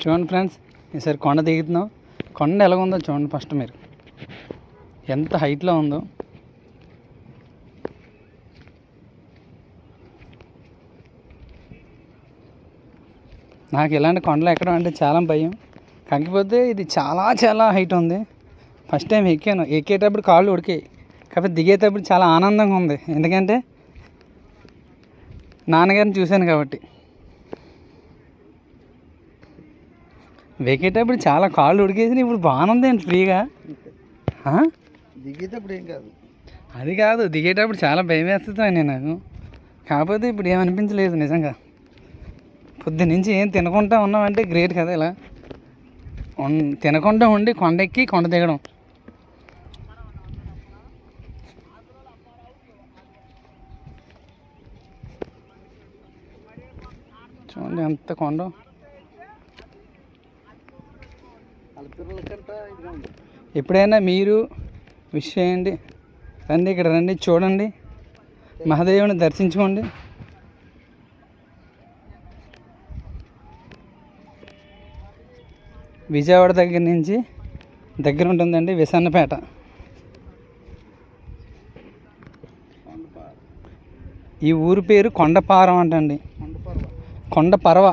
చూడండి ఫ్రెండ్స్, ఈసారి కొండ దిగుతున్నాం. కొండ ఎలా ఉందో చూడండి ఫస్ట్ మీరు, ఎంత హైట్లో ఉందో. నాకు ఇలాంటి కొండలు ఎక్కడం అంటే చాలా భయం. కాకపోతే ఇది చాలా హైట్ ఉంది. ఫస్ట్ టైం ఎక్కాను. ఎక్కేటప్పుడు కాళ్ళు ఉడికాయి, కాకపోతే దిగేటప్పుడు చాలా ఆనందంగా ఉంది. ఎందుకంటే నాన్నగారిని చూశాను కాబట్టి. ఎక్కేటప్పుడు చాలా కాళ్ళు ఉడికేసి ఇప్పుడు బాగుంది అండి ఫ్రీగా. దిగేటప్పుడు ఏం కాదు, అది కాదు, దిగేటప్పుడు చాలా భయం వేస్తుంది నాకు. కాకపోతే ఇప్పుడు ఏమనిపించలేదు నిజంగా. పొద్దున్నుంచి ఏం తినకుండా ఉన్నామంటే గ్రేట్ కదా. ఇలా తినకుండా ఉండి కొండ ఎక్కి కొండ దిగడం. చూడండి ఎంత కొండ. ఎప్పుడైనా మీరు విష్ చేయండి, రండి ఇక్కడ రండి, చూడండి, మహాదేవుని దర్శించుకోండి. విజయవాడ దగ్గర నుంచి దగ్గర ఉంటుందండి విసన్నపేట. ఈ ఊరు పేరు కొండపారం అంటండి, కొండపరవ.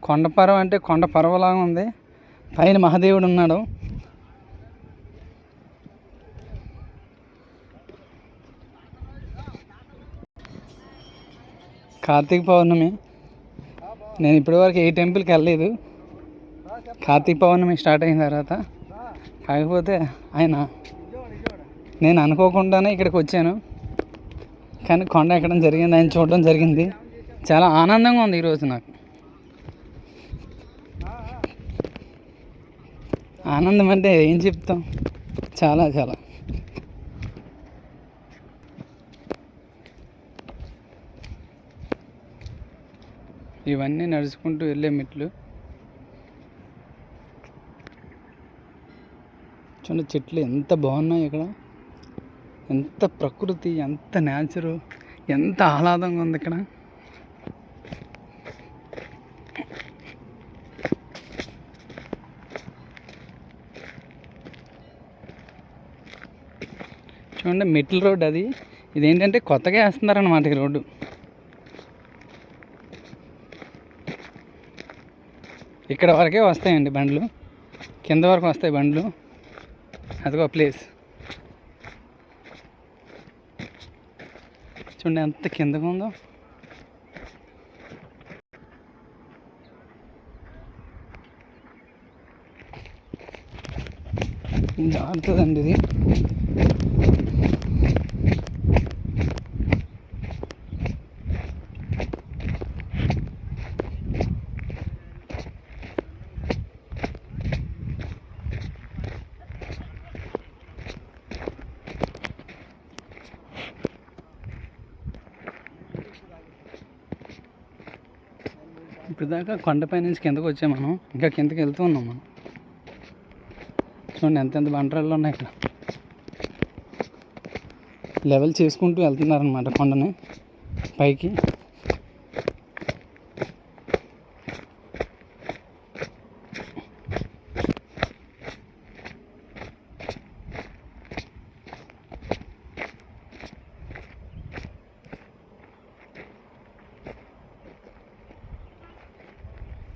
కొండపరవ అంటే కొండ పర్వలాగా ఉంది. పైన మహాదేవుడు ఉన్నాడు. కార్తీక పౌర్ణమి. నేను ఇప్పటివరకు ఏ టెంపుల్కి వెళ్ళలేదు. కార్తీక పౌర్ణమి స్టార్ట్ అయిన తర్వాత, కాకపోతే నేను అనుకోకుండానే ఇక్కడికి వచ్చాను. కానీ కొండ ఎక్కడం జరిగింది, ఆయన చూడడం జరిగింది. చాలా ఆనందంగా ఉంది ఈరోజు నాకు. ఆనందం అంటే ఏం చెప్తాం, చాలా. ఇవన్నీ నడుచుకుంటూ వెళ్ళే మెట్లు. చూడండి చెట్లు ఎంత బాగున్నాయి ఇక్కడ, ఎంత ప్రకృతి, ఎంత న్యాచురల్, ఎంత ఆహ్లాదంగా ఉంది ఇక్కడ. చూడండి మెట్ల రోడ్డు అది. ఇదేంటంటే కొత్తగా వేస్తున్నారన్నమాట ఈ రోడ్డు. ఇక్కడ వరకే వస్తాయండి బండ్లు, కింద వరకు వస్తాయి బండ్లు. అదిగో ప్లేస్ చూడండి ఎంత కిందగా ఉందో. జారుతుందండి ఇది. ఇప్పుడు దాకా కొండపై నుంచి కిందకు వచ్చాము మనం, ఇంకా కిందకి వెళ్తూ ఉన్నాం మనం. చూడండి ఎంత బండరాళ్ళు ఉన్నాయి ఇక్కడ. లెవెల్ చేసుకుంటూ వెళ్తున్నారనమాట కొండని పైకి.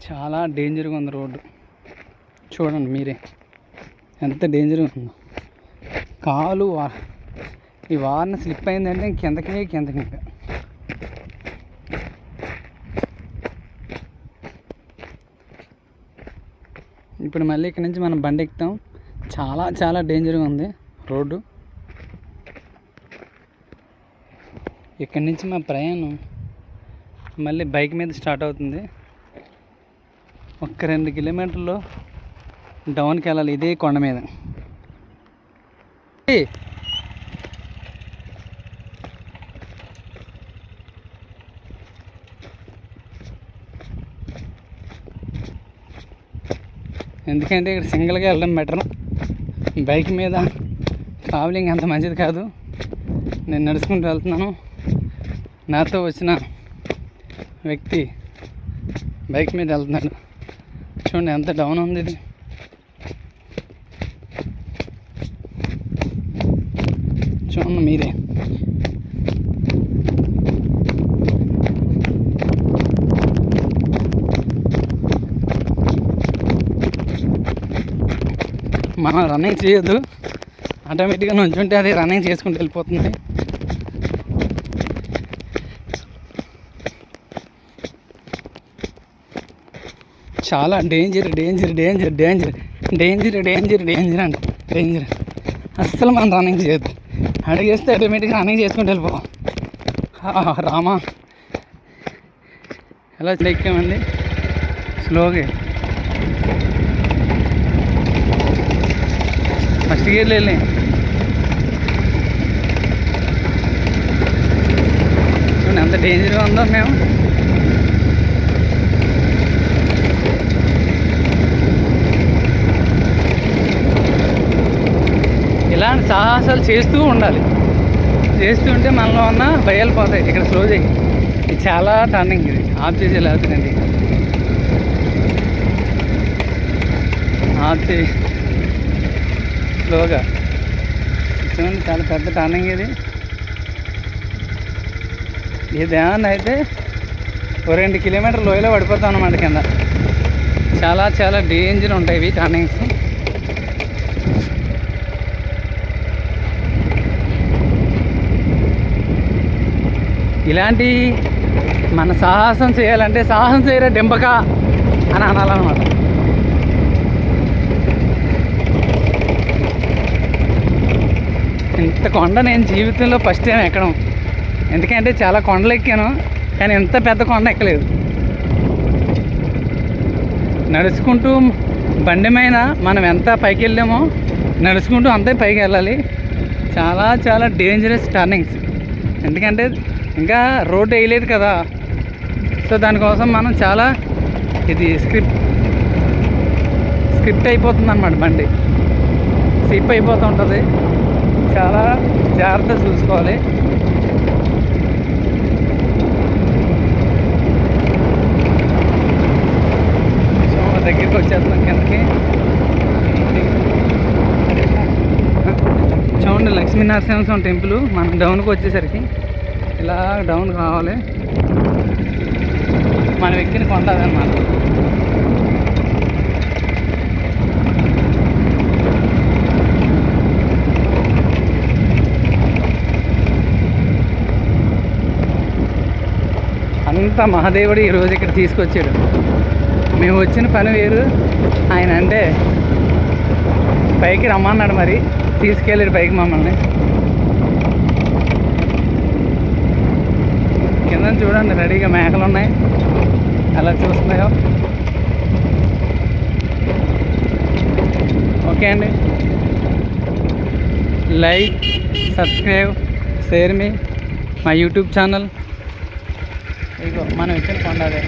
చాలా డేంజర్గా ఉంది రోడ్డు. చూడండి మీరే ఎంత డేంజర్గా ఉందో. కాలు ఈ వారన స్లిప్ అయిందంటే కిందకి ఇంకా. ఇప్పుడు మళ్ళీ ఇక్కడ నుంచి మనం బండి ఎక్కుతాం. చాలా డేంజర్గా ఉంది రోడ్డు. ఇక్కడి నుంచి మా ప్రయాణం మళ్ళీ బైక్ మీద స్టార్ట్ అవుతుంది. 1-2 కిలోమీటర్లు డౌన్కి వెళ్ళాలి ఇదే కొండ మీద. ఎందుకంటే ఇక్కడ సింగిల్గా వెళ్ళడం బెటర్. బైక్ మీద ట్రావెలింగ్ అంత మంచిది కాదు. నేను నడుచుకుంటూ వెళ్తున్నాను. నాతో వచ్చిన వ్యక్తి బైక్ మీద వెళ్తున్నాడు. చూడండి ఎంత డౌన్ ఉంది ఇది. చూడండి మీరే. మనం రన్నింగ్ చేయొద్దు, ఆటోమేటిక్గా నుంచుంటే అది రన్నింగ్ చేసుకుంటూ వెళ్ళిపోతుంది. చాలా danger danger danger danger danger danger danger అండి, డేంజర్. అస్సలు మనం రన్నింగ్ చేయొద్దు, అడిగేస్తే ఆటోమేటిక్గా రన్నింగ్ చేసుకుంటూ వెళ్ళిపోవాలి. రామా ఎలా ఎక్కామండి స్లోగా. ఫస్ట్ గేర్లు వెళ్ళి చూడండి ఎంత డేంజర్గా ఉందో. మేము ఇలాంటి సాహసాలు చేస్తూ ఉండాలి. చేస్తూ ఉంటే మనలో ఉన్న భయాలు పోతాయి. ఇక్కడ స్లో చేయి, ఇది చాలా టర్నింగ్, ఇది ఆఫ్ చేసి వెళ్ళవుతుందండి. ఆఫ్ చేయి స్లోగా. చూడండి చాలా పెద్ద టర్నింగ్ ఇది. ఇదేమన్నా అయితే ఓ 2 కిలోమీటర్ల లోయలో పడిపోతాం అన్నమాట కింద. చాలా చాలా డేంజర్ ఉంటాయి ఇవి టర్నింగ్స్. ఇలాంటి మన సాహసం చేయాలంటే సాహసం చేయరా డెంబక అని అనాలన్నమాట. ఇంత కొండ నేను జీవితంలో ఫస్ట్ టైం ఎక్కడం. ఎందుకంటే చాలా కొండలు ఎక్కాను, కానీ ఎంత పెద్ద కొండ ఎక్కలేదు. నడుచుకుంటూ బండి మీద మనం ఎంత పైకి వెళ్ళామో నడుచుకుంటూ అంతే పైకి వెళ్ళాలి. చాలా చాలా డేంజరస్ టర్నింగ్స్. ఎందుకంటే ఇంకా రోడ్ వేయలేదు కదా, సో దానికోసం మనం చాలా ఇది స్క్రిప్ట్ అయిపోతుంది అన్నమాట. బండి స్లిప్ అయిపోతూ ఉంటుంది. చాలా జాగ్రత్తగా చూసుకోవాలి. సో దగ్గరికి వచ్చేస్తున్నాం కిందకి. చూడండి లక్ష్మీనరసింహస్వామి టెంపుల్. మనం డౌన్కి వచ్చేసరికి ఇలా డౌన్ కావాలి. మనం ఎక్కిన కొండ అదన్నమాట. అంత మహాదేవుడు ఈరోజు ఇక్కడ తీసుకొచ్చాడు. మేము వచ్చిన పని వేరు, ఆయన అంటే పైకి రమ్మన్నాడు, మరి తీసుకెళ్ళాడు పైకి మమ్మల్ని. కింద చూడండి రెడీగా మేకలు ఉన్నాయి, అలా చూస్తున్నాయో. ఓకే అండి, లైక్, సబ్స్క్రైబ్, షేర్ మీ మై యూట్యూబ్ ఛానల్. ఇగో మనం ఇచ్చిన కొండ అదే.